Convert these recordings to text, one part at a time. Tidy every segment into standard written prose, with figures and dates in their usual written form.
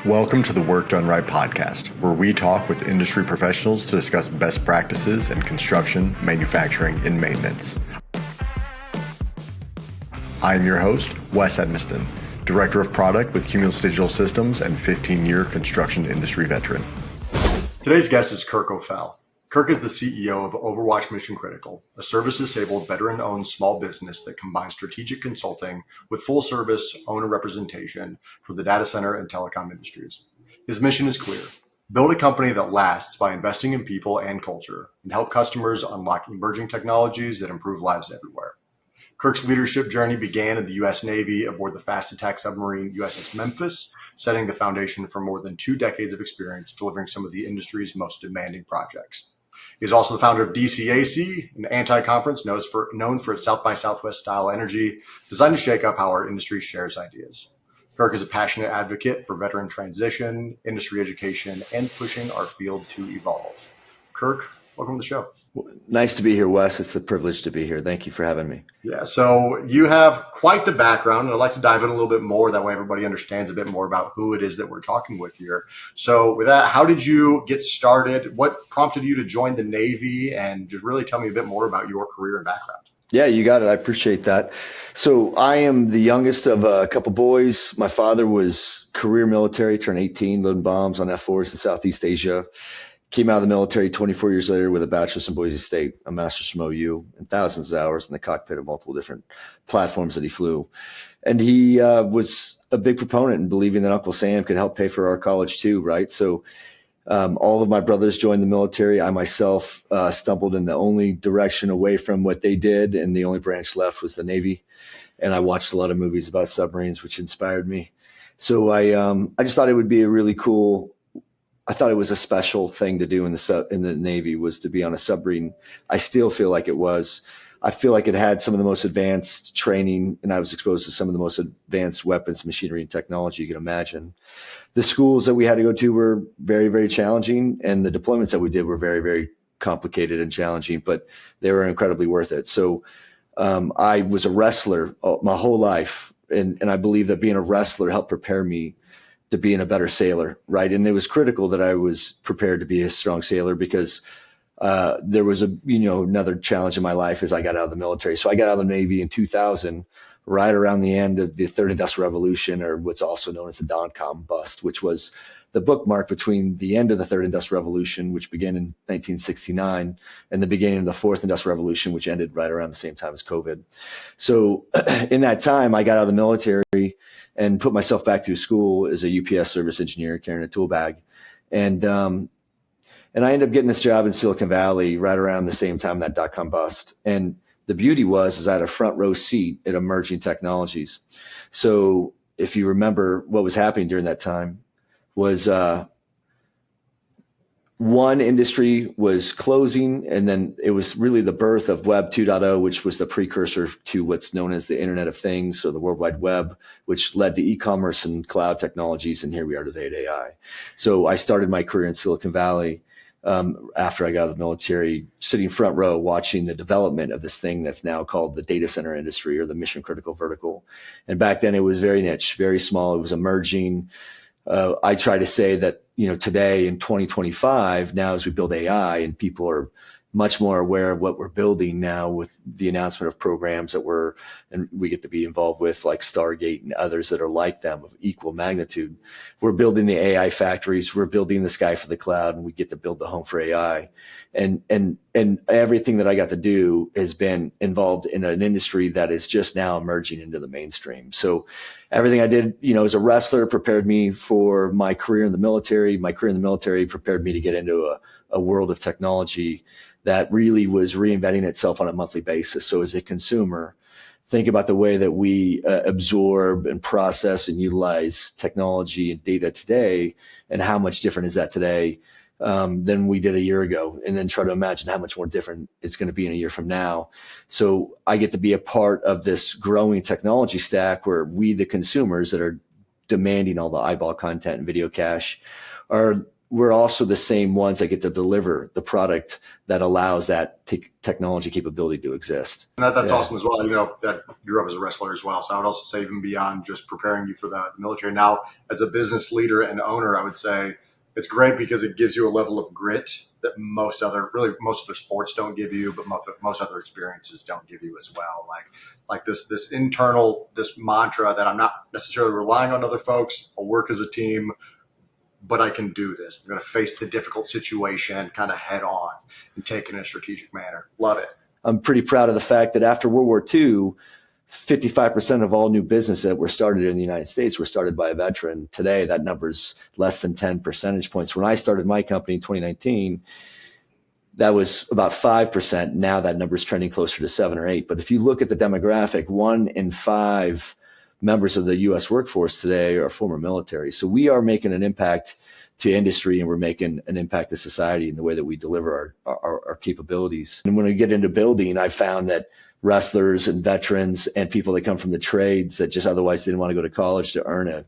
Welcome to the Work Done Right podcast, where we talk with industry professionals to discuss best practices in construction, manufacturing, and maintenance. I am your host, Wes Edmiston, Director of Product with Cumulus Digital Systems and 15-year construction industry veteran. Today's guest is Kirk Offel. Kirk is the CEO of Overwatch Mission Critical, a service-disabled, veteran-owned small business that combines strategic consulting with full-service owner representation for the data center and telecom industries. His mission is clear: build a company that lasts by investing in people and culture, and help customers unlock emerging technologies that improve lives everywhere. Kirk's leadership journey began in the U.S. Navy aboard the fast attack submarine USS Memphis, setting the foundation for more than 2 decades of experience delivering some of the industry's most demanding projects. He is also the founder of DCAC, an anti-conference known for its South by Southwest style energy, designed to shake up how our industry shares ideas. Kirk is a passionate advocate for veteran transition, industry education, and pushing our field to evolve. Kirk, welcome to the show. Nice to be here, Wes. It's a privilege to be here. Thank you for having me. Yeah, so you have quite the background, and I'd like to dive in a little bit more. That way everybody understands a bit more about who it is that we're talking with here. So with that, how did you get started? What prompted you to join the Navy? And just really tell me a bit more about your career and background. Yeah, you got it. I appreciate that. So I am the youngest of a couple boys. My father was career military, turned 18, loading bombs on F-4s in Southeast Asia. Came out of the military 24 years later with a bachelor's from Boise State, a master's from OU, and thousands of hours in the cockpit of multiple different platforms that he flew. And he was a big proponent in believing that Uncle Sam could help pay for our college too, right? So all of my brothers joined the military. I myself stumbled in the only direction away from what they did, and the only branch left was the Navy. And I watched a lot of movies about submarines, which inspired me. So I just thought it would be a really cool. I thought it was a special thing to do in the Navy, was to be on a submarine. I still feel like it was. I feel like it had some of the most advanced training, and I was exposed to some of the most advanced weapons, machinery, and technology you can imagine. The schools that we had to go to were very, very challenging, and the deployments that we did were very, very complicated and challenging, but they were incredibly worth it. So I was a wrestler my whole life, and I believe that being a wrestler helped prepare me to being a better sailor, right? And it was critical that I was prepared to be a strong sailor, because there was another challenge in my life as I got out of the military. So I got out of the Navy in 2000, right around the end of the Third Industrial Revolution, or what's also known as the dot-com bust, which was the bookmark between the end of the Third Industrial Revolution, which began in 1969, and the beginning of the Fourth Industrial Revolution, which ended right around the same time as COVID. So in that time, I got out of the military and put myself back through school as a UPS service engineer, carrying a tool bag. And I ended up getting this job in Silicon Valley right around the same time that dot-com bust. And the beauty was I had a front row seat at emerging technologies. So if you remember what was happening during that time was one industry was closing, and then it was really the birth of Web 2.0, which was the precursor to what's known as the Internet of Things, or the World Wide Web, which led to e-commerce and cloud technologies, and here we are today at AI. So I started my career in Silicon Valley after I got out of the military, sitting front row watching the development of this thing that's now called the data center industry, or the mission critical vertical. And back then it was very niche, very small. It was emerging. I try to say that, today in 2025, now as we build AI, and people are much more aware of what we're building now with the announcement of programs that we get to be involved with, like Stargate and others that are like them of equal magnitude. We're building the AI factories, we're building the sky for the cloud, and we get to build the home for AI. And everything that I got to do has been involved in an industry that is just now emerging into the mainstream. So everything I did, as a wrestler, prepared me for my career in the military. My career in the military prepared me to get into a world of technology that really was reinventing itself on a monthly basis. So as a consumer, think about the way that we absorb and process and utilize technology and data today, and how much different is that today than we did a year ago, and then try to imagine how much more different it's going to be in a year from now. So I get to be a part of this growing technology stack where we, the consumers that are demanding all the eyeball content and video cache, are we're also the same ones that get to deliver the product that allows that technology capability to exist. And that's awesome as well. That grew up as a wrestler as well. So I would also say, even beyond just preparing you for the military, now as a business leader and owner, I would say it's great because it gives you a level of grit that most other sports don't give you, but most other experiences don't give you as well. Like this internal, this mantra that I'm not necessarily relying on other folks. I'll work as a team, but I can do this. I'm going to face the difficult situation kind of head on and take it in a strategic manner. Love it. I'm pretty proud of the fact that after World War II, 55% of all new business that were started in the United States were started by a veteran. Today, that number's less than 10 percentage points. When I started my company in 2019, that was about 5%. Now that number is trending closer to 7 or 8. But if you look at the demographic, 1 in 5 members of the U.S. workforce today are former military. So we are making an impact to industry, and we're making an impact to society in the way that we deliver our capabilities. And when we get into building, I found that wrestlers and veterans and people that come from the trades that just otherwise didn't want to go to college to earn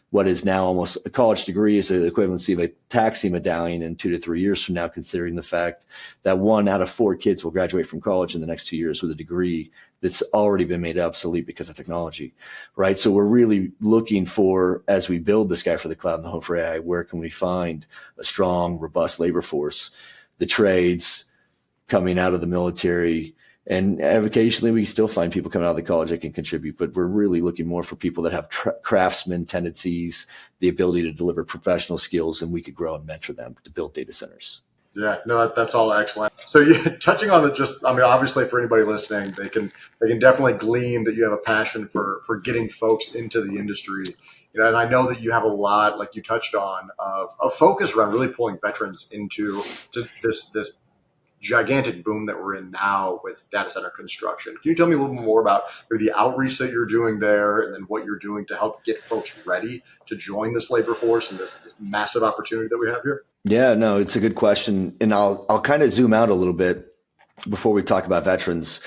what is now almost a college degree is the equivalency of a taxi medallion in 2 to 3 years from now, considering the fact that 1 out of 4 kids will graduate from college in the next 2 years with a degree that's already been made obsolete because of technology, right? So we're really looking for, as we build the sky for the cloud and the home for AI, where can we find a strong, robust labor force, the trades coming out of the military. And occasionally we still find people coming out of the college that can contribute, but we're really looking more for people that have craftsman tendencies, the ability to deliver professional skills, and we could grow and mentor them to build data centers. Yeah, no, that's all excellent. So touching on obviously for anybody listening, they can definitely glean that you have a passion for getting folks into the industry. And I know that you have a lot, like you touched on, of focus around really pulling veterans into this gigantic boom that we're in now with data center construction. Can you tell me a little more about the outreach that you're doing there, and then what you're doing to help get folks ready to join this labor force and this massive opportunity that we have here? Yeah, no, it's a good question. And I'll kind of zoom out a little bit before we talk about veterans,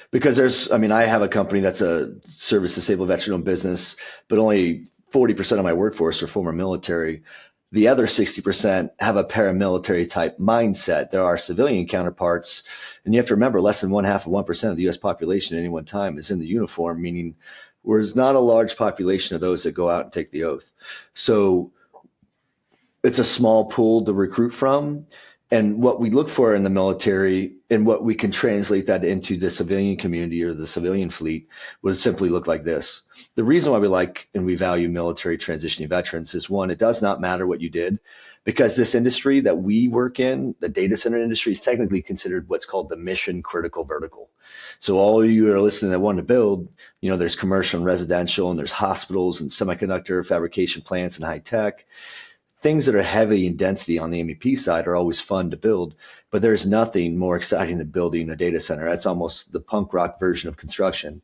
because I have a company that's a service disabled veteran-owned business, but only 40% of my workforce are former military. The other 60% have a paramilitary type mindset. There are civilian counterparts, and you have to remember less than 0.5% of the U.S. population at any one time is in the uniform, meaning there's not a large population of those that go out and take the oath. So it's a small pool to recruit from. And what we look for in the military, and what we can translate that into the civilian community or the civilian fleet, would simply look like this. The reason why we like and we value military transitioning veterans is, one, it does not matter what you did, because this industry that we work in, the data center industry, is technically considered what's called the mission critical vertical. So all of you are listening that want to build, there's commercial and residential, and there's hospitals and semiconductor fabrication plants and high tech. Things that are heavy in density on the MEP side are always fun to build, but there's nothing more exciting than building a data center. That's almost the punk rock version of construction,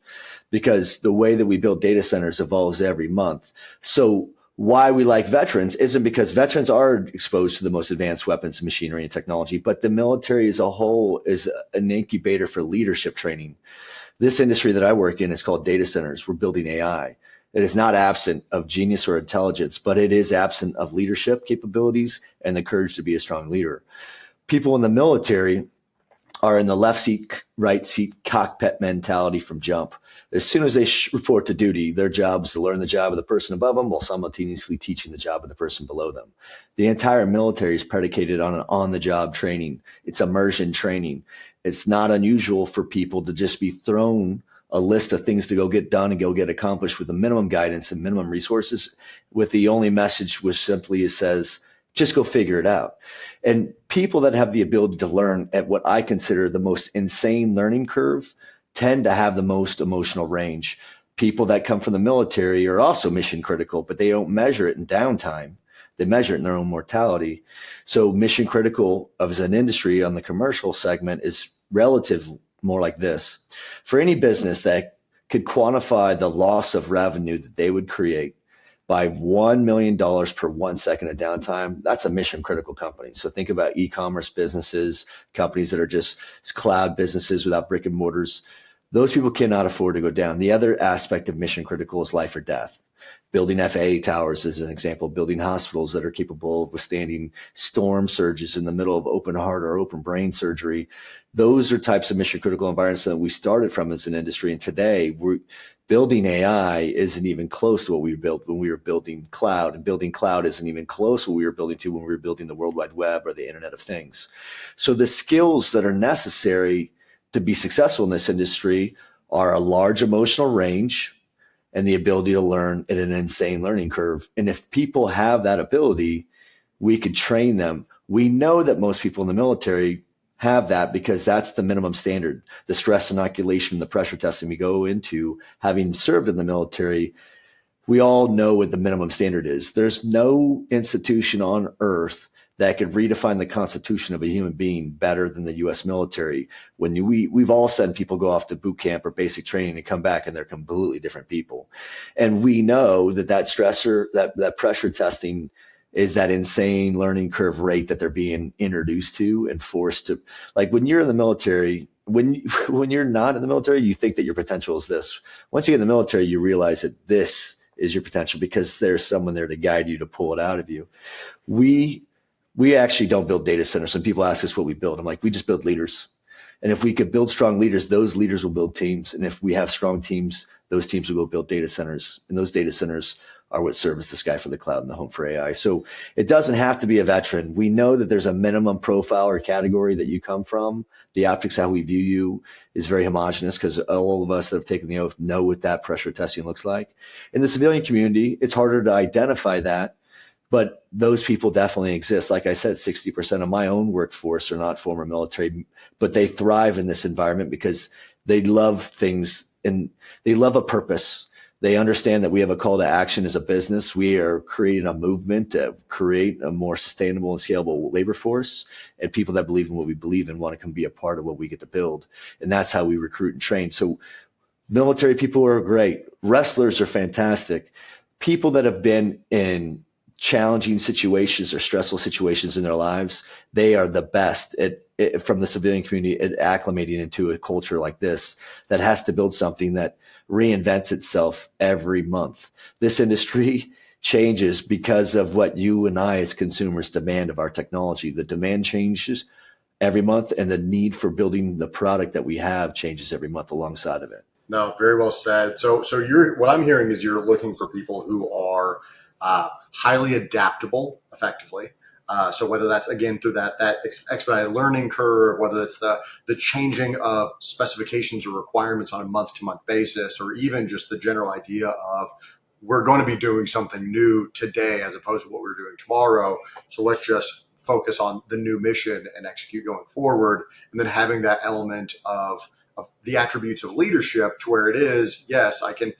because the way that we build data centers evolves every month. So why we like veterans isn't because veterans are exposed to the most advanced weapons and machinery and technology, but the military as a whole is an incubator for leadership training. This industry that I work in is called data centers. We're building AI. It is not absent of genius or intelligence, but it is absent of leadership capabilities and the courage to be a strong leader. People in the military are in the left seat, right seat cockpit mentality from jump. As soon as they report to duty, their job is to learn the job of the person above them while simultaneously teaching the job of the person below them. The entire military is predicated on an on-the-job training. It's immersion training. It's not unusual for people to just be thrown a list of things to go get done and go get accomplished with the minimum guidance and minimum resources, with the only message which simply says, just go figure it out. And people that have the ability to learn at what I consider the most insane learning curve tend to have the most emotional range. People that come from the military are also mission critical, but they don't measure it in downtime. They measure it in their own mortality. So mission critical as an industry on the commercial segment is relative more like this. For any business that could quantify the loss of revenue that they would create by $1 million per 1 second of downtime, that's a mission critical company. So think about e-commerce businesses, companies that are just cloud businesses without brick and mortars. Those people cannot afford to go down. The other aspect of mission critical is life or death. building FAA towers is an example, building hospitals that are capable of withstanding storm surges in the middle of open heart or open brain surgery. Those are types of mission critical environments that we started from as an industry. And today we're building AI isn't even close to what we built when we were building cloud, and building cloud isn't even close to what we were building to when we were building the World Wide Web or the Internet of Things. So the skills that are necessary to be successful in this industry are a large emotional range and the ability to learn at an insane learning curve. And if people have that ability, we could train them. We know that most people in the military have that because that's the minimum standard. The stress inoculation, the pressure testing we go into, having served in the military, we all know what the minimum standard is. There's no institution on earth that could redefine the constitution of a human being better than the U.S. military. When we've all seen people go off to boot camp or basic training and come back and they're completely different people. And we know that stressor, that pressure testing is that insane learning curve rate that they're being introduced to and forced to. Like when you're in the military, when you're not in the military, you think that your potential is this. Once you get in the military, you realize that this is your potential because there's someone there to guide you, to pull it out of you. We actually don't build data centers. When people ask us what we build, I'm like, we just build leaders. And if we could build strong leaders, those leaders will build teams. And if we have strong teams, those teams will go build data centers. And those data centers are what serve as the sky for the cloud and the home for AI. So it doesn't have to be a veteran. We know that there's a minimum profile or category that you come from. The optics, how we view you, is very homogenous because all of us that have taken the oath know what that pressure testing looks like. In the civilian community, it's harder to identify that. But those people definitely exist. Like I said, 60% of my own workforce are not former military, but they thrive in this environment because they love things and they love a purpose. They understand that we have a call to action as a business. We are creating a movement to create a more sustainable and scalable labor force, and people that believe in what we believe in want to come be a part of what we get to build. And that's how we recruit and train. So military people are great. Wrestlers are fantastic. People that have been in challenging situations or stressful situations in their lives, they are the best from the civilian community at acclimating into a culture like this that has to build something that reinvents itself every month. This industry changes because of what you and I as consumers demand of our technology. The demand changes every month and the need for building the product that we have changes every month alongside of it. No, very well said. So what I'm hearing is you're looking for people who are highly adaptable effectively. So whether that's, again, through that expedited learning curve, whether it's the changing of specifications or requirements on a month-to-month basis, or even just the general idea of we're going to be doing something new today as opposed to what we're doing tomorrow. So let's just focus on the new mission and execute going forward. And then having that element of the attributes of leadership to where it is, yes, I can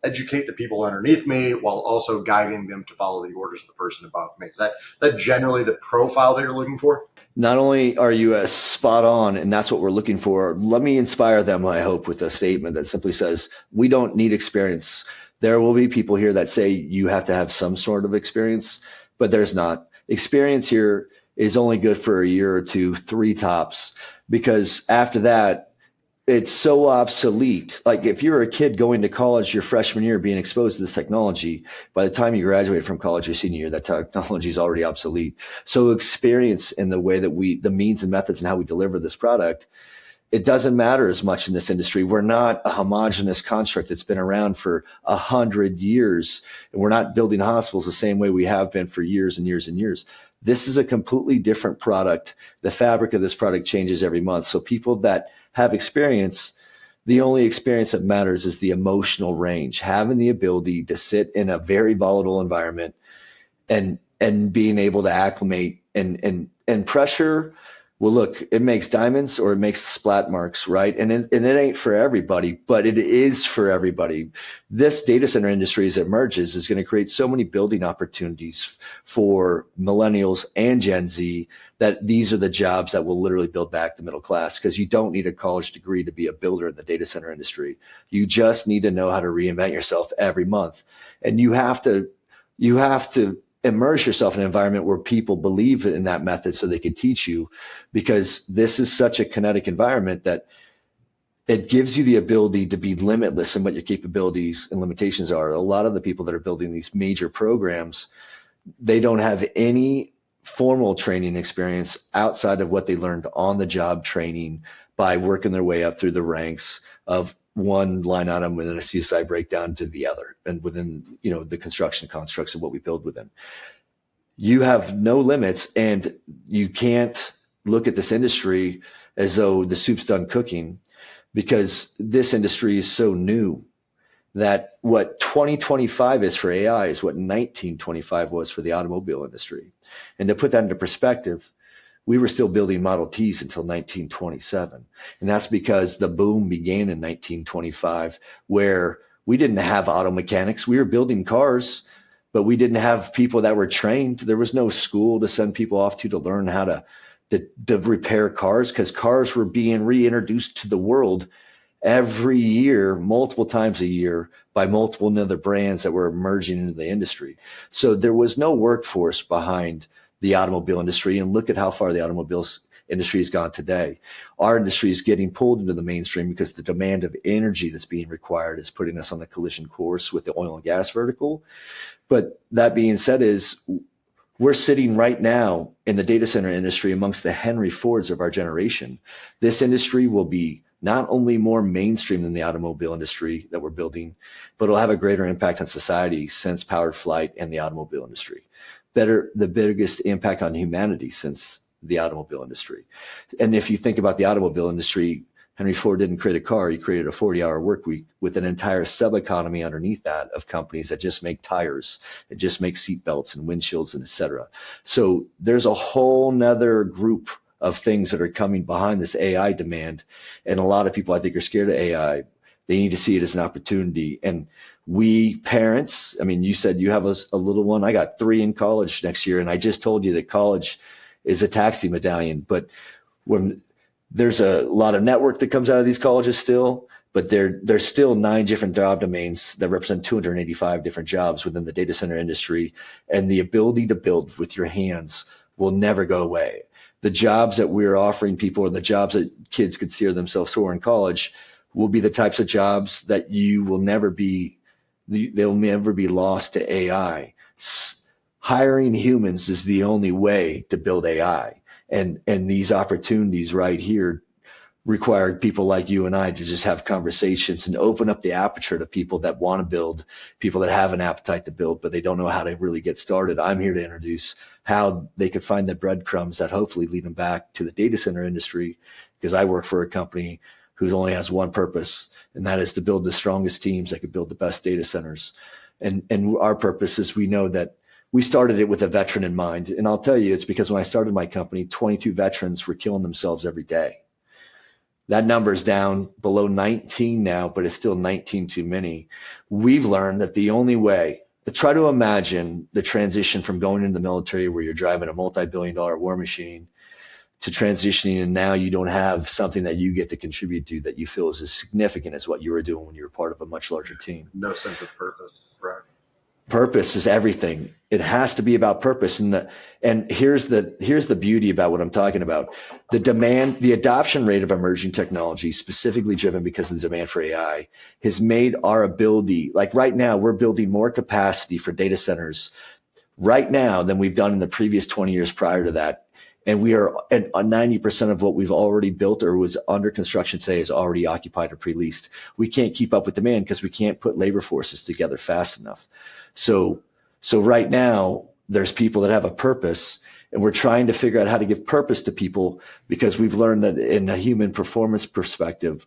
educate the people underneath me while also guiding them to follow the orders of the person above me. Is that generally the profile that you're looking for? Not only are you spot on, and that's what we're looking for, let me inspire them, I hope, with a statement that simply says, we don't need experience. There will be people here that say you have to have some sort of experience, but there's not. Experience here is only good for a year or two, 3 tops, because after that, it's so obsolete. Like if you're a kid going to college your freshman year being exposed to this technology, by the time you graduate from college your senior year, that technology is already obsolete. So experience in the way that the means and methods and how we deliver this product, it doesn't matter as much in this industry. We're not a homogenous construct that's been around for 100 years, and we're not building hospitals the same way we have been for years and years and years. This is a completely different product. The fabric of this product changes every month. So people that have experience, the only experience that matters is the emotional range, having the ability to sit in a very volatile environment and being able to acclimate and pressure. Well, look, it makes diamonds or it makes splat marks, right? And it ain't for everybody, but it is for everybody. This data center industry, as it emerges, is going to create so many building opportunities for millennials and Gen Z that these are the jobs that will literally build back the middle class, because you don't need a college degree to be a builder in the data center industry. You just need to know how to reinvent yourself every month. And you have to immerse yourself in an environment where people believe in that method so they can teach you, because this is such a kinetic environment that it gives you the ability to be limitless in what your capabilities and limitations are. A lot of the people that are building these major programs, they don't have any formal training experience outside of what they learned on the job training by working their way up through the ranks of one line item within a CSI breakdown to the other, and within the construction constructs of what we build within. You have no limits, and you can't look at this industry as though the soup's done cooking, because this industry is so new that what 2025 is for AI is what 1925 was for the automobile industry. And to put that into perspective, we were still building Model Ts until 1927. And that's because the boom began in 1925, where we didn't have auto mechanics. We were building cars, but we didn't have people that were trained. There was no school to send people off to learn how to repair cars, because cars were being reintroduced to the world every year, multiple times a year, by multiple other brands that were emerging into the industry. So there was no workforce behind the automobile industry. And look at how far the automobile industry has gone today. Our industry is getting pulled into the mainstream because the demand of energy that's being required is putting us on the collision course with the oil and gas vertical. But that being said, we're sitting right now in the data center industry amongst the Henry Fords of our generation. This industry will be not only more mainstream than the automobile industry that we're building, but it'll have a greater impact on society since powered flight and the automobile industry. The biggest impact on humanity since the automobile industry. And if you think about the automobile industry, Henry Ford didn't create a car. He created a 40-hour work week with an entire sub-economy underneath that of companies that just make tires and just make seat belts and windshields and et cetera. So there's a whole nother group of things that are coming behind this AI demand. And a lot of people, I think, are scared of AI. They need to see it as an opportunity. And we parents, I mean, you said you have a little one. I got 3 in college next year. And I just told you that college is a taxi medallion. But when there's a lot of network that comes out of these colleges still, but there's still 9 different job domains that represent 285 different jobs within the data center industry. And the ability to build with your hands will never go away. The jobs that we're offering people, or the jobs that kids could steer themselves for in college, will be the types of jobs that they'll never be lost to AI. Hiring humans is the only way to build AI. And these opportunities right here require people like you and I to just have conversations and open up the aperture to people that want to build, people that have an appetite to build, but they don't know how to really get started. I'm here to introduce how they could find the breadcrumbs that hopefully lead them back to the data center industry, because I work for a company who only has one purpose, and that is to build the strongest teams that could build the best data centers. And our purpose is, we know that we started it with a veteran in mind. And I'll tell you, it's because when I started my company, 22 veterans were killing themselves every day. That number is down below 19 now, but it's still 19 too many. We've learned that the only way, try to imagine the transition from going into the military where you're driving a multi-billion-dollar war machine to transitioning, and now you don't have something that you get to contribute to that you feel is as significant as what you were doing when you were part of a much larger team. No sense of purpose, right? Purpose is everything. It has to be about purpose. And here's the beauty about what I'm talking about. The adoption rate of emerging technology, specifically driven because of the demand for AI, has made our ability, like right now, we're building more capacity for data centers right now than we've done in the previous 20 years prior to that. And we are at 90% of what we've already built or was under construction today is already occupied or pre-leased. We can't keep up with demand because we can't put labor forces together fast enough. So right now, there's people that have a purpose, and we're trying to figure out how to give purpose to people, because we've learned that in a human performance perspective,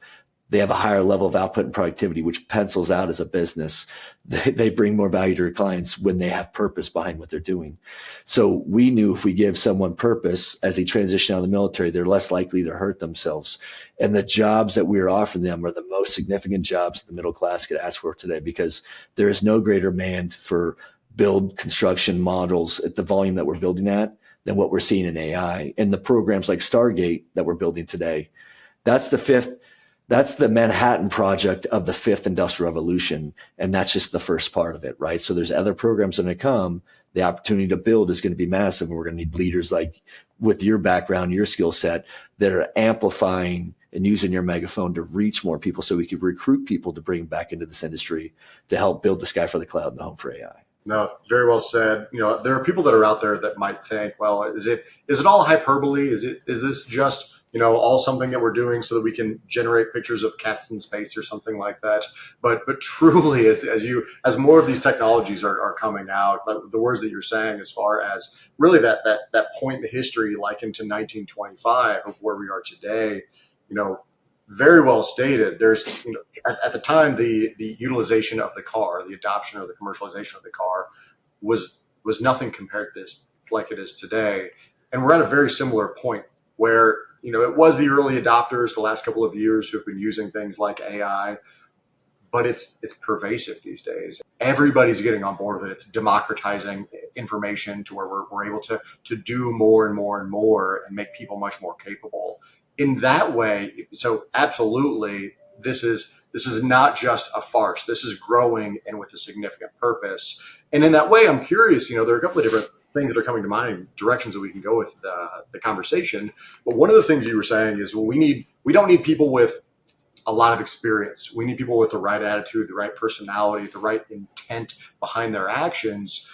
they have a higher level of output and productivity, which pencils out as a business. They bring more value to their clients when they have purpose behind what they're doing. So we knew if we give someone purpose as they transition out of the military, they're less likely to hurt themselves. And the jobs that we're offering them are the most significant jobs the middle class could ask for today, because there is no greater demand for build construction models at the volume that we're building at than what we're seeing in AI. And the programs like Stargate that we're building today, that's the Manhattan Project of the 5th Industrial Revolution, and that's just the first part of it, right? So there's other programs that come. The opportunity to build is going to be massive, and we're going to need leaders like with your background, your skill set, that are amplifying and using your megaphone to reach more people so we could recruit people to bring back into this industry to help build the sky for the cloud and the home for AI. No, very well said. There are people that are out there that might think, well, is it all hyperbole? Is this just, all something that we're doing so that we can generate pictures of cats in space or something like that? But truly, as more of these technologies are coming out, like the words that you're saying, as far as really that point in history, like into 1925 of where we are today, very well stated. There's, at the time, the utilization of the car, the adoption or the commercialization of the car was nothing compared to this like it is today. And we're at a very similar point where, it was the early adopters the last couple of years who have been using things like AI, but it's pervasive these days. Everybody's getting on board with it. It's democratizing information to where we're able to do more and more and more and make people much more capable. In that way, so absolutely, this is not just a farce. This is growing and with a significant purpose. And in that way, I'm curious, there are a couple of different things that are coming to mind, directions that we can go with the conversation. But one of the things you were saying is, well, we don't need people with a lot of experience. We need people with the right attitude, the right personality, the right intent behind their actions.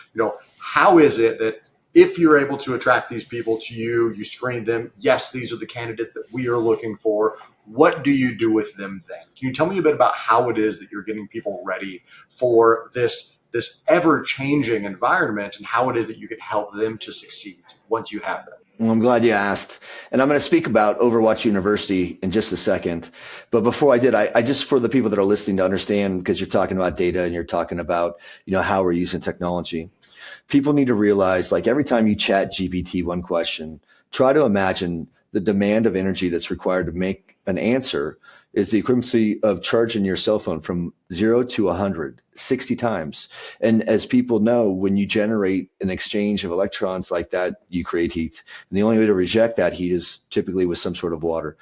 How is it that if you're able to attract these people to you, you screen them, yes, these are the candidates that we are looking for, what do you do with them then? Can you tell me a bit about how it is that you're getting people ready for this ever-changing environment and how it is that you can help them to succeed once you have them? Well, I'm glad you asked. And I'm going to speak about Overwatch University in just a second. But before I did, I just, for the people that are listening to understand, because you're talking about data and you're talking about, how we're using technology. People need to realize, like, every time you chat GPT one question, try to imagine the demand of energy that's required to make an answer is the equivalency of charging your cell phone from 0 to 100, 60 times. And as people know, when you generate an exchange of electrons like that, you create heat. And the only way to reject that heat is typically with some sort of water.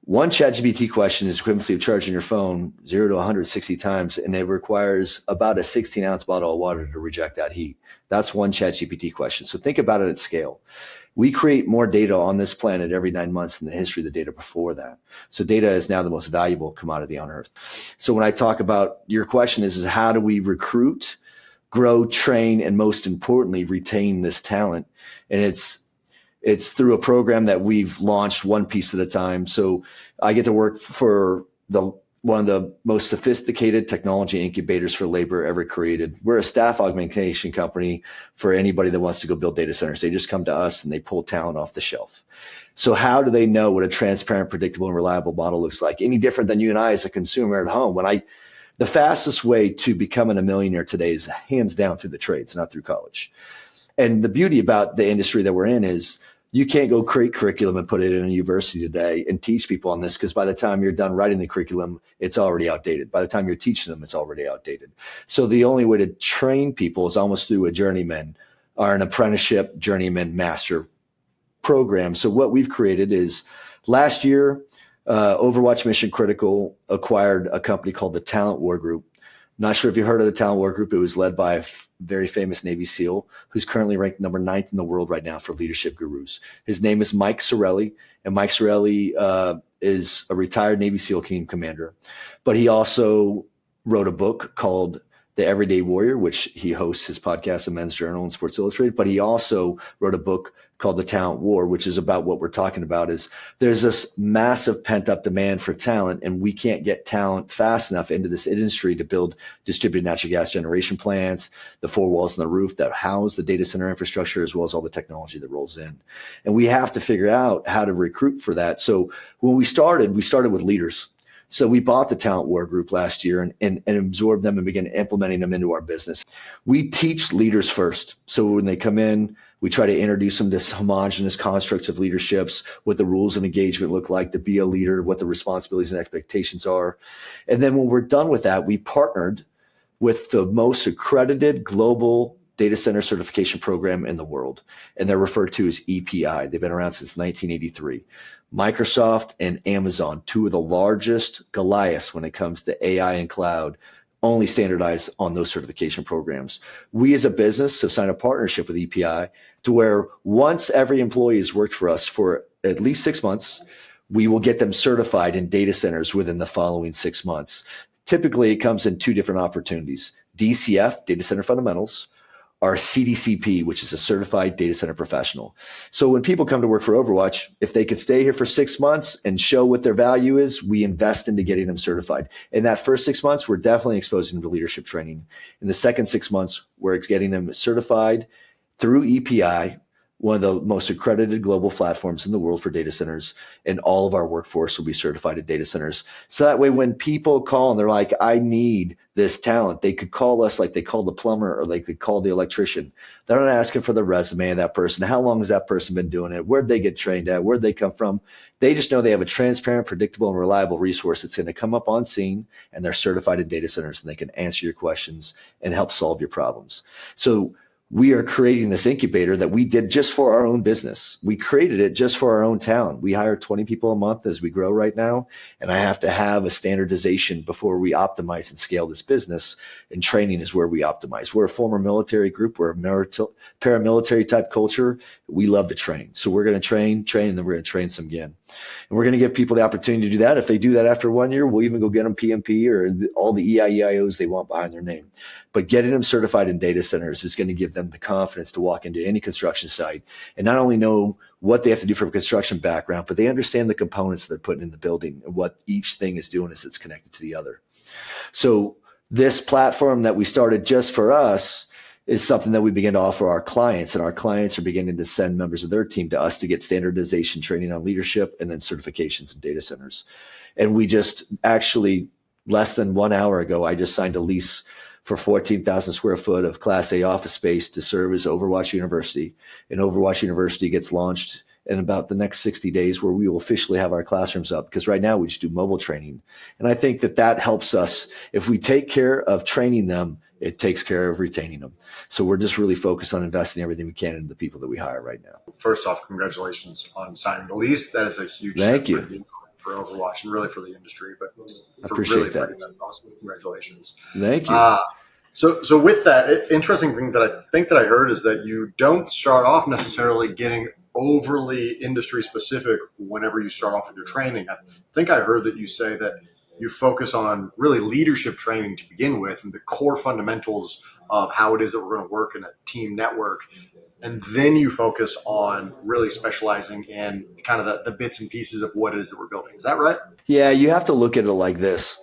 One ChatGPT question is equivalency of charging your phone 0 to 160 times, and it requires about a 16-ounce bottle of water to reject that heat. That's one ChatGPT question. So think about it at scale. We create more data on this planet every 9 months than the history of the data before that. So data is now the most valuable commodity on Earth. So when I talk about, your question is how do we recruit, grow, train, and most importantly, retain this talent? And it's through a program that we've launched one piece at a time. So I get to work for one of the most sophisticated technology incubators for labor ever created. We're a staff augmentation company for anybody that wants to go build data centers. They just come to us and they pull talent off the shelf. So how do they know what a transparent, predictable, and reliable model looks like? Any different than you and I as a consumer at home. The fastest way to becoming a millionaire today is hands down through the trades, not through college. And the beauty about the industry that we're in is you can't go create curriculum and put it in a university today and teach people on this, because by the time you're done writing the curriculum, it's already outdated. By the time you're teaching them, it's already outdated. So the only way to train people is almost through a journeyman or an apprenticeship journeyman master program. So what we've created is last year, Overwatch Mission Critical acquired a company called the Talent War Group. Not sure if you heard of the Talent War Group. It was led by a very famous Navy SEAL who's currently ranked number 9th in the world right now for leadership gurus. His name is Mike Sorelli, and Mike Sorelli is a retired Navy SEAL team commander. But he also wrote a book called The Everyday Warrior, which he hosts his podcast in Men's Journal and Sports Illustrated. But he also wrote a book called The Talent War, which is about what we're talking about. Is there's this massive pent up demand for talent, and we can't get talent fast enough into this industry to build distributed natural gas generation plants, the 4 walls on the roof that house the data center infrastructure, as well as all the technology that rolls in. And we have to figure out how to recruit for that. So when we started with leaders. So we bought the Talent War Group last year and absorbed them and began implementing them into our business. We teach leaders first. So when they come in, we try to introduce them to this homogenous constructs of leaderships, what the rules of engagement look like to be a leader, what the responsibilities and expectations are. And then when we're done with that, we partnered with the most accredited global data center certification program in the world. And they're referred to as EPI. They've been around since 1983. Microsoft and Amazon, 2 of the largest Goliaths when it comes to AI and cloud, only standardize on those certification programs. We as a business have signed a partnership with EPI to where once every employee has worked for us for at least 6 months, we will get them certified in data centers within the following 6 months. Typically, it comes in two different opportunities: DCF, Data Center Fundamentals, or CDCP, which is a Certified Data Center Professional. So when people come to work for Overwatch, if they could stay here for 6 months and show what their value is, we invest into getting them certified. In that first 6 months, we're definitely exposing them to leadership training. In the second 6 months, we're getting them certified through EPI, one of the most accredited global platforms in the world for data centers, and all of our workforce will be certified in data centers. So that way, when people call and they're like, I need this talent, they could call us like they called the plumber or like they called the electrician. They're not asking for the resume of that person. How long has that person been doing it? Where'd they get trained at? Where'd they come from? They just know they have a transparent, predictable, and reliable resource that's going to come up on scene, and they're certified in data centers, and they can answer your questions and help solve your problems. So we are creating this incubator that we did just for our own business. We created it just for our own talent. We hire 20 people a month as we grow right now, and I have to have a standardization before we optimize and scale this business, and training is where we optimize. We're a former military group. We're a paramilitary type culture. We love to train. So we're going to train, and then we're going to train some again. And we're going to give people the opportunity to do that. If they do that after 1 year, we'll even go get them PMP or all the EIEIOs they want behind their name. But getting them certified in data centers is going to give them the confidence to walk into any construction site and not only know what they have to do from a construction background, but they understand the components they're putting in the building and what each thing is doing as it's connected to the other. So this platform that we started just for us is something that we begin to offer our clients, and our clients are beginning to send members of their team to us to get standardization training on leadership and then certifications in data centers. And we just actually, less than 1 hour ago, I just signed a lease for 14,000 square foot of Class A office space to serve as Overwatch University. And Overwatch University gets launched in about the next 60 days, where we will officially have our classrooms up, because right now we just do mobile training. And I think that that helps us. If we take care of training them, it takes care of retaining them. So we're just really focused on investing everything we can into the people that we hire right now. First off, congratulations on signing the lease. That is a huge Thank step you. for Overwatch and really for the industry, but I appreciate that. That's awesome. Congratulations. Thank you. So with that, interesting thing that I think that I heard is that you don't start off necessarily getting overly industry specific whenever you start off with your training. I think I heard that you say that you focus on really leadership training to begin with and the core fundamentals of how it is that we're going to work in a team network. And then you focus on really specializing in kind of the bits and pieces of what it is that we're building. Is that right? Yeah, you have to look at it like this.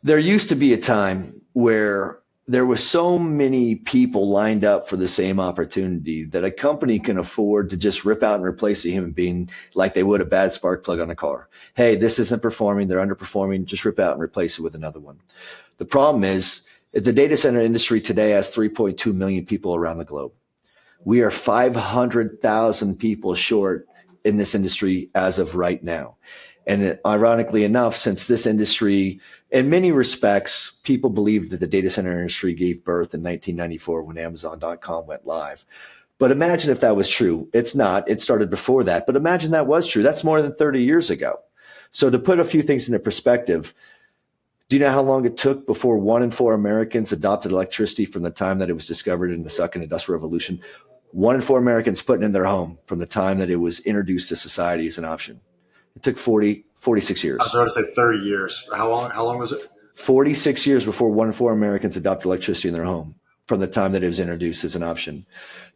There used to be a time where there was so many people lined up for the same opportunity that a company can afford to just rip out and replace a human being like they would a bad spark plug on a car. Hey, this isn't performing, they're underperforming, just rip out and replace it with another one. The problem is the data center industry today has 3.2 million people around the globe. We are 500,000 people short in this industry as of right now. And ironically enough, since this industry, in many respects, people believe that the data center industry gave birth in 1994 when Amazon.com went live. But imagine if that was true. It's not. It started before that. But imagine that was true. That's more than 30 years ago. So to put a few things into perspective, do you know how long it took before 1 in 4 Americans adopted electricity from the time that it was discovered in the Second Industrial Revolution? 1 in 4 Americans putting in their home from the time that it was introduced to society as an option. It took 46 years. I was going to say 30 years. How long was it? 46 years before 1 in 4 Americans adopted electricity in their home from the time that it was introduced as an option.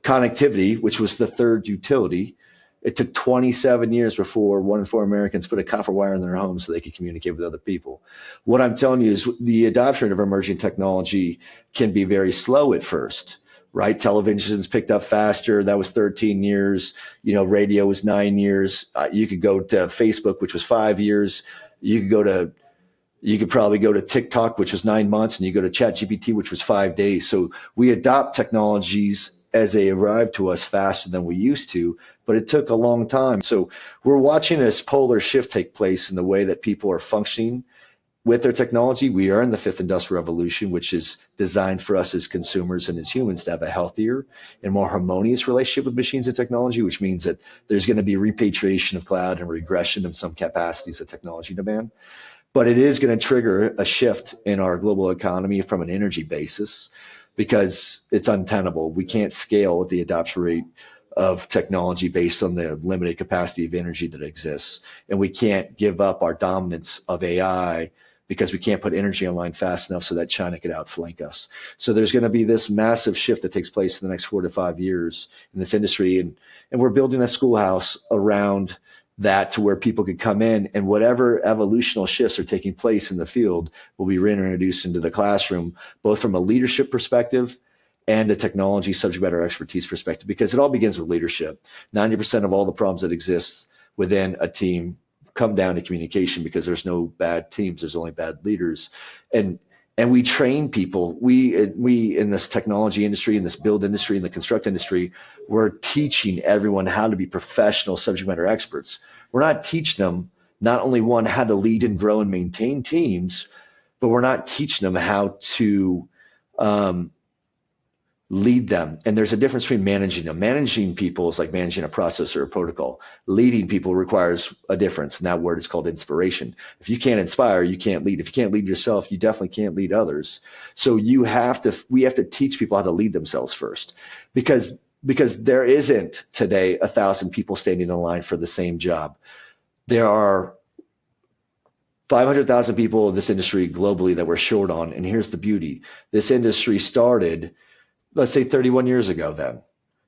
Connectivity, which was the third utility, it took 27 years before 1 in 4 Americans put a copper wire in their home so they could communicate with other people. What I'm telling you is the adoption of emerging technology can be very slow at first. Right? Television's picked up faster. That was 13 years. Radio was 9 years. You could go to Facebook, which was 5 years. You could probably go to TikTok, which was 9 months, and you go to ChatGPT, which was 5 days. So we adopt technologies as they arrive to us faster than we used to, but it took a long time. So we're watching this polar shift take place in the way that people are functioning with their technology. We are in the fifth industrial revolution, which is designed for us as consumers and as humans to have a healthier and more harmonious relationship with machines and technology, which means that there's going to be repatriation of cloud and regression of some capacities of technology demand. But it is going to trigger a shift in our global economy from an energy basis because it's untenable. We can't scale at the adoption rate of technology based on the limited capacity of energy that exists. And we can't give up our dominance of AI because we can't put energy online fast enough so that China could outflank us. So there's going to be this massive shift that takes place in the next 4 to 5 years in this industry. And we're building a schoolhouse around that to where people could come in, and whatever evolutional shifts are taking place in the field will be reintroduced into the classroom, both from a leadership perspective and a technology subject matter expertise perspective, because it all begins with leadership. 90% of all the problems that exist within a team come down to communication, because there's no bad teams, there's only bad leaders. And we train people. We in this technology industry, in this build industry, in the construct industry, we're teaching everyone how to be professional subject matter experts. We're not teaching them not only one, how to lead and grow and maintain teams, but we're not teaching them how to lead them. And there's a difference between managing them. Managing people is like managing a process or a protocol. Leading people requires a difference, and that word is called inspiration. If you can't inspire, you can't lead. If you can't lead yourself, you definitely can't lead others. So we have to teach people how to lead themselves first, because there isn't today 1,000 people standing in line for the same job. There are 500,000 people in this industry globally that we're short on. And here's the beauty. This industry started, let's say, 31 years ago then.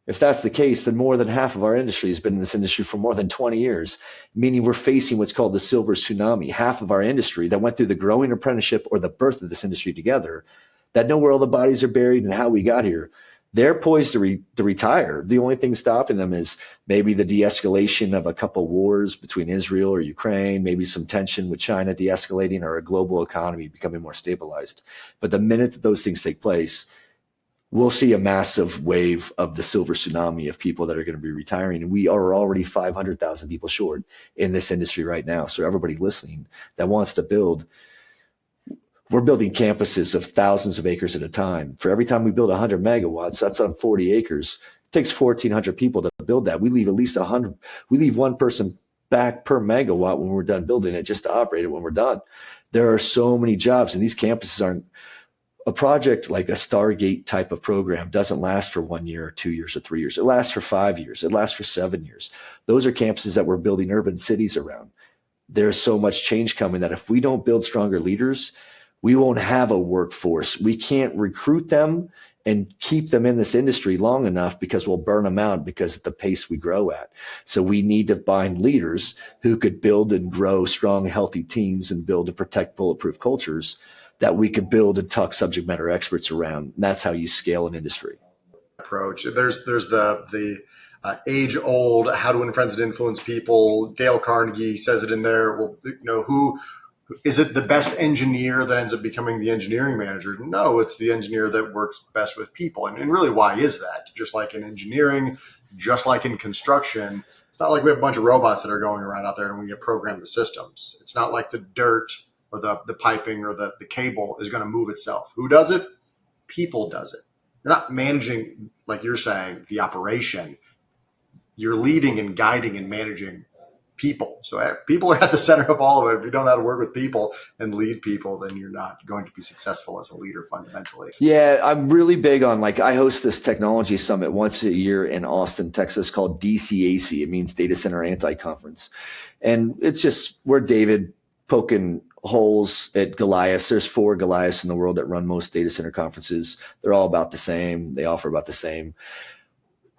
If that's the case, then more than half of our industry has been in this industry for more than 20 years, meaning we're facing what's called the silver tsunami. Half of our industry that went through the growing apprenticeship or the birth of this industry together, that know where all the bodies are buried and how we got here, they're poised to retire. The only thing stopping them is maybe the de-escalation of a couple wars between Israel or Ukraine, maybe some tension with China de-escalating, or a global economy becoming more stabilized. But the minute that those things take place, we'll see a massive wave of the silver tsunami of people that are going to be retiring. And we are already 500,000 people short in this industry right now. So everybody listening that wants to build, we're building campuses of thousands of acres at a time. For every time we build 100 megawatts, that's on 40 acres. It takes 1,400 people to build that. We leave at least 100. We leave one person back per megawatt when we're done building it, just to operate it when we're done. There are so many jobs, and these campuses aren't. A project like a Stargate type of program doesn't last for 1 year or 2 years or 3 years. It lasts for 5 years. It lasts for 7 years. Those are campuses that we're building urban cities around. There's so much change coming that if we don't build stronger leaders, we won't have a workforce. We can't recruit them and keep them in this industry long enough, because we'll burn them out because of the pace we grow at. So we need to find leaders who could build and grow strong, healthy teams and build and protect bulletproof cultures that we could build and tuck subject matter experts around. And that's how you scale an industry. Approach. There's the age old how to win friends and influence people. Dale Carnegie says it in there. Well, who is it? The best engineer that ends up becoming the engineering manager? No, it's the engineer that works best with people. And really, why is that? Just like in engineering, just like in construction, it's not like we have a bunch of robots that are going around out there and we can program the systems. It's not like the dirt or the piping or the cable is going to move itself. Who does it? People does it. You're not managing, like you're saying, the operation. You're leading and guiding and managing people. So people are at the center of all of it. If you don't know how to work with people and lead people, then you're not going to be successful as a leader fundamentally. Yeah, I'm really big on, I host this technology summit once a year in Austin, Texas, called DCAC. It means Data Center Anti-Conference. And it's just where David poking holes at Goliaths. There's 4 Goliaths in the world that run most data center conferences. They're all about the same. They offer about the same.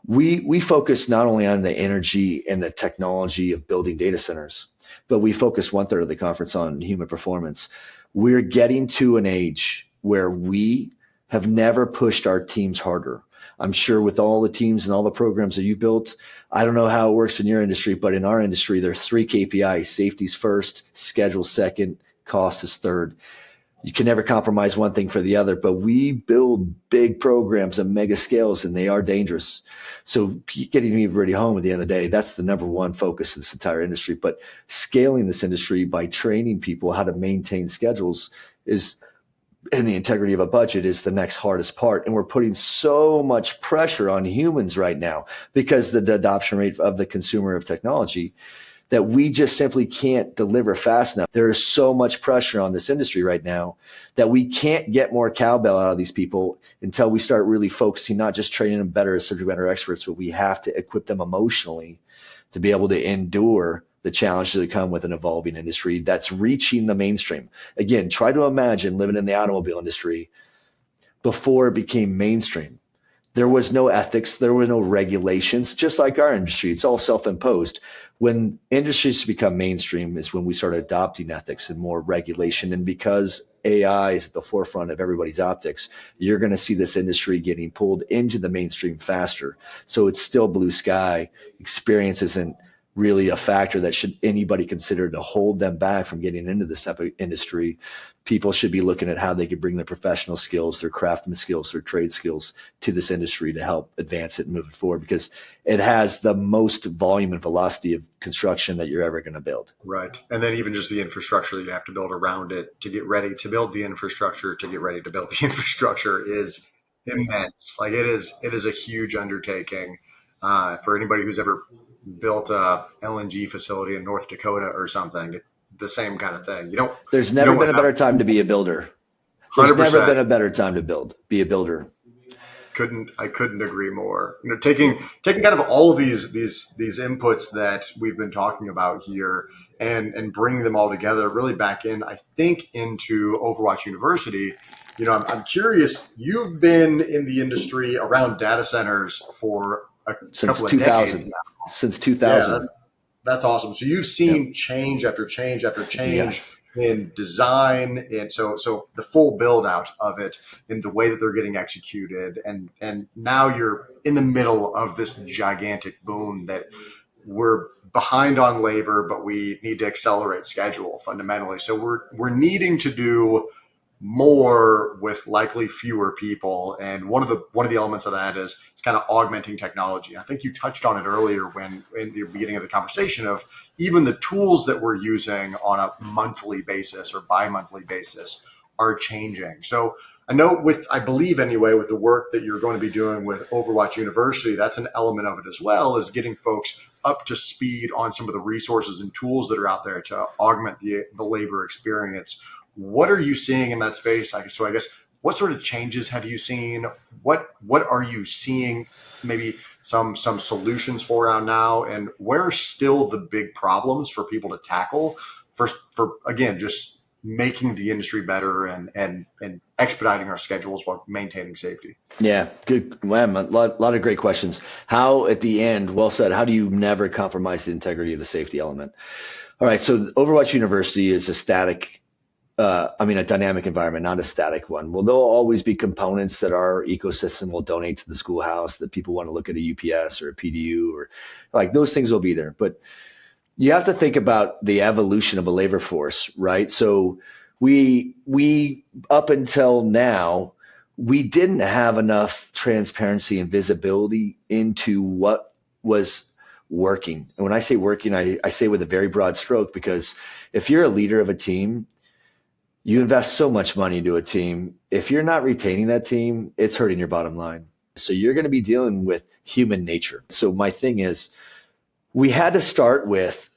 We focus not only on the energy and the technology of building data centers, but we focus 1/3 of the conference on human performance. We're getting to an age where we have never pushed our teams harder. I'm sure with all the teams and all the programs that you built, I don't know how it works in your industry, but in our industry, there are 3 KPIs. Safety's first, schedule second, cost is third. You can never compromise one thing for the other, but we build big programs at mega scales, and they are dangerous. So getting everybody home at the end of the day, that's the number one focus of this entire industry. But scaling this industry by training people how to maintain schedules and the integrity of a budget is the next hardest part. And we're putting so much pressure on humans right now because the adoption rate of the consumer of technology that we just simply can't deliver fast enough. There is so much pressure on this industry right now that we can't get more cowbell out of these people until we start really focusing, not just training them better as subject matter experts, but we have to equip them emotionally to be able to endure the challenges that come with an evolving industry that's reaching the mainstream. Again, try to imagine living in the automobile industry before it became mainstream. There was no ethics, there were no regulations, just like our industry. It's all self-imposed. When industries become mainstream is when we start adopting ethics and more regulation. And because AI is at the forefront of everybody's optics, you're going to see this industry getting pulled into the mainstream faster. So it's still blue sky. Experience isn't really a factor that should anybody consider to hold them back from getting into this type of industry. People should be looking at how they could bring their professional skills, their craftsman skills, their trade skills to this industry to help advance it and move it forward, because it has the most volume and velocity of construction that you're ever going to build. Right. And then even just the infrastructure that you have to build around it to get ready to build the infrastructure, to get ready to build the infrastructure is immense. Like it is a huge undertaking for anybody who's ever built a LNG facility in North Dakota or something. It's the same kind of thing. There's never been a better time to be a builder. There's 100%. Never been a better time to be a builder. I couldn't agree more. Taking kind of all of these inputs that we've been talking about here and bringing them all together really back in, I think, into Overwatch University. I'm curious, you've been in the industry around data centers for a couple of decades now. Since 2000. Yeah, that's awesome. So you've seen change after change after change. Yes. In design, and so the full build out of it in the way that they're getting executed, and now you're in the middle of this gigantic boom that we're behind on labor, but we need to accelerate schedule fundamentally. So we're needing to do more with likely fewer people, and one of the elements of that is it's kind of augmenting technology. I think you touched on it earlier when in the beginning of the conversation of even the tools that we're using on a monthly basis or bi-monthly basis are changing. So I know I believe anyway, with the work that you're going to be doing with Overwatch University, that's an element of it as well, is getting folks up to speed on some of the resources and tools that are out there to augment the labor experience. What are you seeing in that space? So I guess what sort of changes have you seen? What are you seeing? Maybe some solutions for around now, and where are still the big problems for people to tackle for again, just making the industry better and expediting our schedules while maintaining safety? Yeah, good. Man, a lot of great questions. How at the end, well said. How do you never compromise the integrity of the safety element? All right. So Overwatch University is a dynamic environment, not a static one. Well, there'll always be components that our ecosystem will donate to the schoolhouse that people want to look at a UPS or a PDU or like those things will be there. But you have to think about the evolution of a labor force, right? So we up until now, we didn't have enough transparency and visibility into what was working. And when I say working, I say with a very broad stroke, because if you're a leader of a team, you invest so much money into a team. If you're not retaining that team, it's hurting your bottom line. So you're going to be dealing with human nature. So my thing is, we had to start with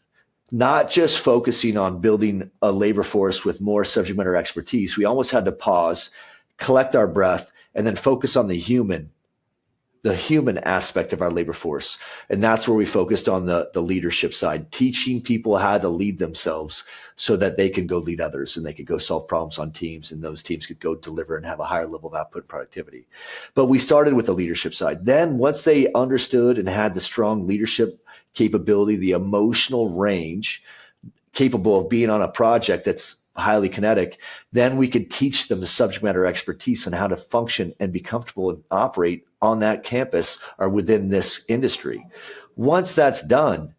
not just focusing on building a labor force with more subject matter expertise. We almost had to pause, collect our breath, and then focus on the human aspect of our labor force. And that's where we focused on the leadership side, teaching people how to lead themselves so that they can go lead others and they could go solve problems on teams, and those teams could go deliver and have a higher level of output and productivity. But we started with the leadership side. Then once they understood and had the strong leadership capability, the emotional range, capable of being on a project that's highly kinetic, then we could teach them the subject matter expertise on how to function and be comfortable and operate on that campus or within this industry. Once that's done,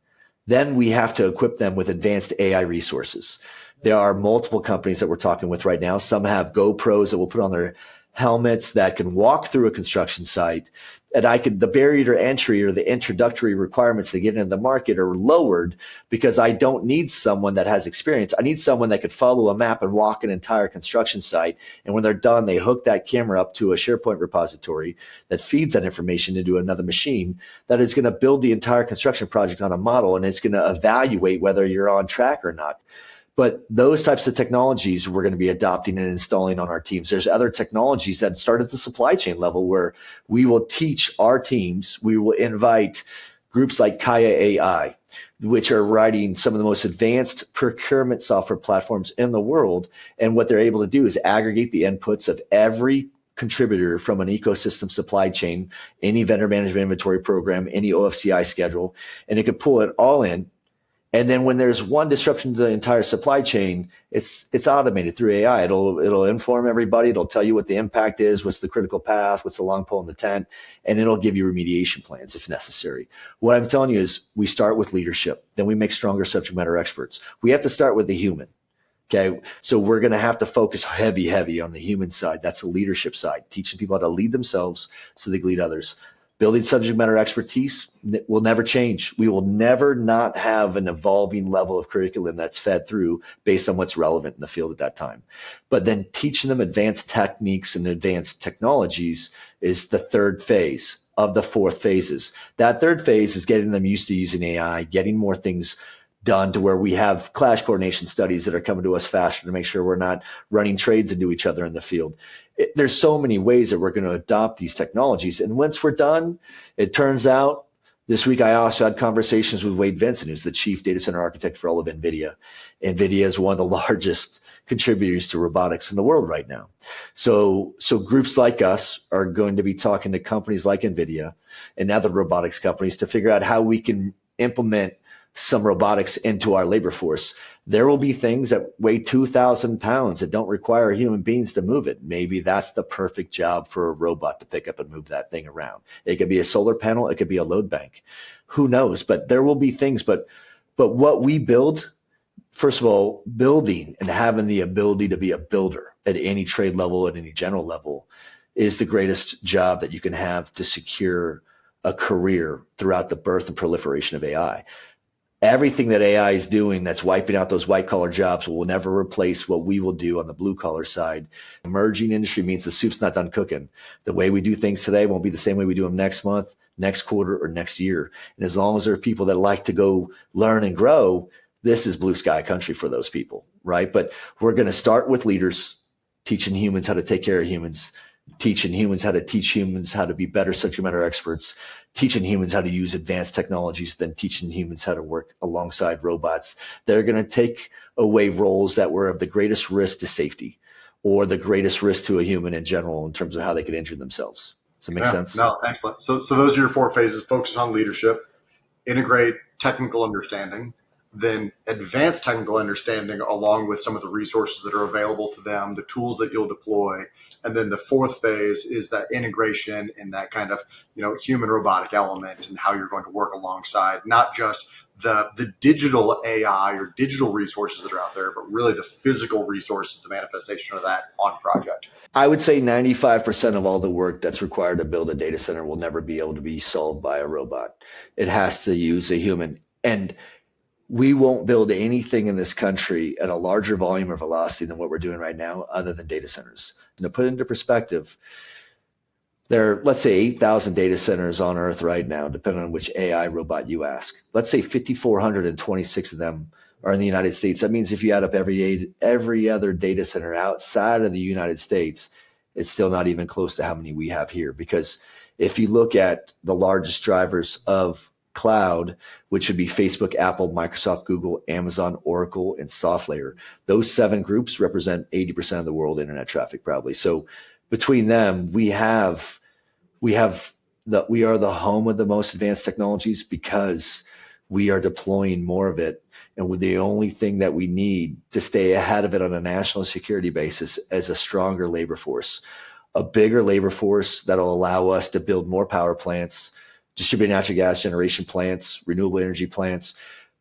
then we have to equip them with advanced AI resources. There are multiple companies that we're talking with right now. Some have GoPros that we'll put on their helmets that can walk through a construction site. And the barrier to entry or the introductory requirements to get into the market are lowered, because I don't need someone that has experience. I need someone that could follow a map and walk an entire construction site. And when they're done, they hook that camera up to a SharePoint repository that feeds that information into another machine that is going to build the entire construction project on a model, and it's going to evaluate whether you're on track or not. But those types of technologies we're going to be adopting and installing on our teams. There's other technologies that start at the supply chain level where we will teach our teams, we will invite groups like Kaya AI, which are writing some of the most advanced procurement software platforms in the world. And what they're able to do is aggregate the inputs of every contributor from an ecosystem supply chain, any vendor management inventory program, any OFCI schedule, and it could pull it all in. And then when there's one disruption to the entire supply chain, it's automated through AI. It'll inform everybody. It'll tell you what the impact is, what's the critical path, what's the long pole in the tent, and it'll give you remediation plans if necessary. What I'm telling you is we start with leadership, then we make stronger subject matter experts. We have to start with the human. Okay, so we're going to have to focus heavy on the human side. That's the leadership side, teaching people how to lead themselves so they can lead others. Building subject matter expertise will never change. We will never not have an evolving level of curriculum that's fed through based on what's relevant in the field at that time. But then teaching them advanced techniques and advanced technologies is the third phase of the 4 phases. That third phase is getting them used to using AI, getting more things done to where we have clash coordination studies that are coming to us faster to make sure we're not running trades into each other in the field. There's so many ways that we're going to adopt these technologies. And once we're done, it turns out this week I also had conversations with Wade Vincent, who's the chief data center architect for all of NVIDIA. NVIDIA is one of the largest contributors to robotics in the world right now. So groups like us are going to be talking to companies like NVIDIA and other robotics companies to figure out how we can implement some robotics into our labor force. There will be things that weigh 2,000 pounds that don't require human beings to move it. Maybe that's the perfect job for a robot to pick up and move that thing around. It could be a solar panel. It could be a load bank. Who knows? But there will be things. But what we build, first of all, building and having the ability to be a builder at any trade level, at any general level, is the greatest job that you can have to secure a career throughout the birth and proliferation of AI. Everything that AI is doing that's wiping out those white collar jobs will never replace what we will do on the blue collar side. Emerging industry means the soup's not done cooking. The way we do things today won't be the same way we do them next month, next quarter, or next year. And as long as there are people that like to go learn and grow, this is blue sky country for those people, right? But we're going to start with leaders, teaching humans how to take care of humans, teaching humans how to teach humans how to be better subject matter experts, teaching humans how to use advanced technologies, then teaching humans how to work alongside robots. They're going to take away roles that were of the greatest risk to safety or the greatest risk to a human in general in terms of how they could injure themselves. Does that make sense? No, excellent. So those are your 4 phases: focus on leadership, integrate technical understanding, then advanced technical understanding along with some of the resources that are available to them, the tools that you'll deploy. And then the 4th phase is that integration and that kind of, human robotic element and how you're going to work alongside, not just the digital AI or digital resources that are out there, but really the physical resources, the manifestation of that on project. I would say 95% of all the work that's required to build a data center will never be able to be solved by a robot. It has to use a human. And we won't build anything in this country at a larger volume or velocity than what we're doing right now other than data centers. And to put it into perspective, there are, let's say, 8,000 data centers on Earth right now, depending on which AI robot you ask. Let's say 5,426 of them are in the United States. That means if you add up every other data center outside of the United States, it's still not even close to how many we have here. Because if you look at the largest drivers of cloud, which would be Facebook, Apple, Microsoft, Google, Amazon, Oracle, and SoftLayer. Those 7 groups represent 80% of the world internet traffic, probably. So between them, we are the home of the most advanced technologies because we are deploying more of it. And the only thing that we need to stay ahead of it on a national security basis is a stronger labor force, a bigger labor force that'll allow us to build more power plants, distributed natural gas generation plants, renewable energy plants,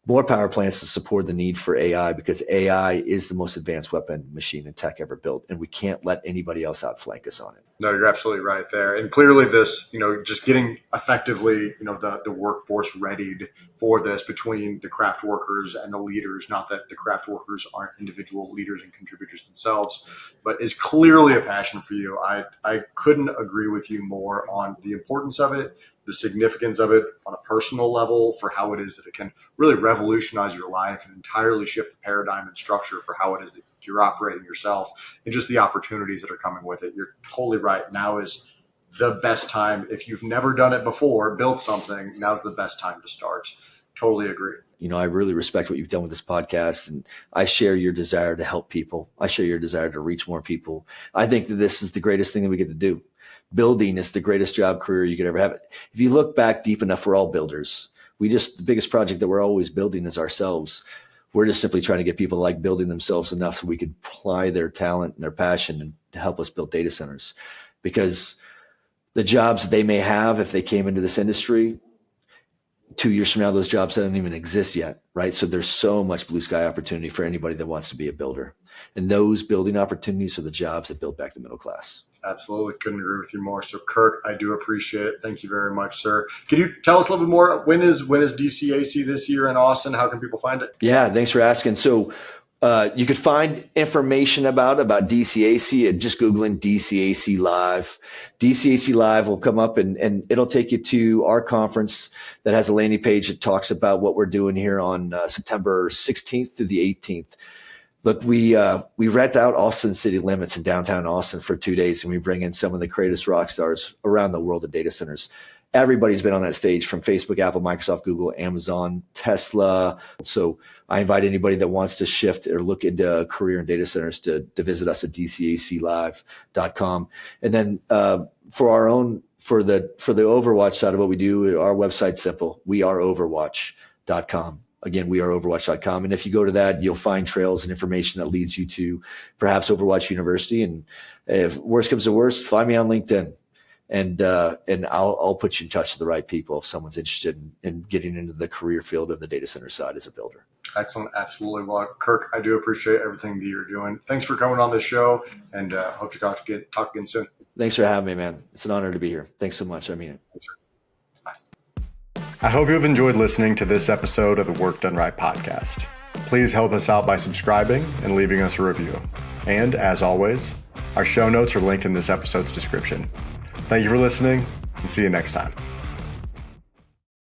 more power plants to support the need for AI, because AI is the most advanced weapon, machine, and tech ever built, and we can't let anybody else outflank us on it. No, you're absolutely right there. And clearly this, just getting effectively, the workforce readied for this between the craft workers and the leaders, not that the craft workers aren't individual leaders and contributors themselves, but is clearly a passion for you. I couldn't agree with you more on the importance of it, the significance of it on a personal level for how it is that it can really revolutionize your life and entirely shift the paradigm and structure for how it is that you're operating yourself, and just the opportunities that are coming with it. You're totally right. Now is the best time. If you've never done it before, built something, now's the best time to start. Totally agree. I really respect what you've done with this podcast, and I share your desire to help people. I share your desire to reach more people. I think that this is the greatest thing that we get to do. Building is the greatest job career you could ever have. If you look back deep enough, we're all builders. The biggest project that we're always building is ourselves. We're just simply trying to get people like building themselves enough so we could apply their talent and their passion and to help us build data centers. Because the jobs that they may have if they came into this industry, 2 years from now, those jobs don't even exist yet, right? So there's so much blue sky opportunity for anybody that wants to be a builder. And those building opportunities are the jobs that build back the middle class. Absolutely. Couldn't agree with you more. So Kirk, I do appreciate it. Thank you very much, sir. Can you tell us a little bit more? When is DCAC this year in Austin? How can people find it? Yeah, thanks for asking. So you could find information about DCAC at just Googling DCAC Live. DCAC Live will come up and it'll take you to our conference that has a landing page that talks about what we're doing here on September 16th through the 18th. Look, we rent out Austin city limits in downtown Austin for 2 days, and we bring in some of the greatest rock stars around the world of data centers. Everybody's been on that stage, from Facebook, Apple, Microsoft, Google, Amazon, Tesla. So I invite anybody that wants to shift or look into a career in data centers to visit us at dcaclive.com. And then for the Overwatch side of what we do, our website's simple. weareoverwatch.com. Again, weareoverwatch.com. And if you go to that, you'll find trails and information that leads you to perhaps Overwatch University. And if worst comes to worst, find me on LinkedIn. And I'll put you in touch with the right people if someone's interested in getting into the career field of the data center side as a builder. Excellent. Absolutely. Well, Kirk, I do appreciate everything that you're doing. Thanks for coming on the show, and hope to talk again soon. Thanks for having me, man. It's an honor to be here. Thanks so much. I mean it. Thanks, sir. I hope you have enjoyed listening to this episode of the Work Done Right podcast. Please help us out by subscribing and leaving us a review. And as always, our show notes are linked in this episode's description. Thank you for listening, and see you next time.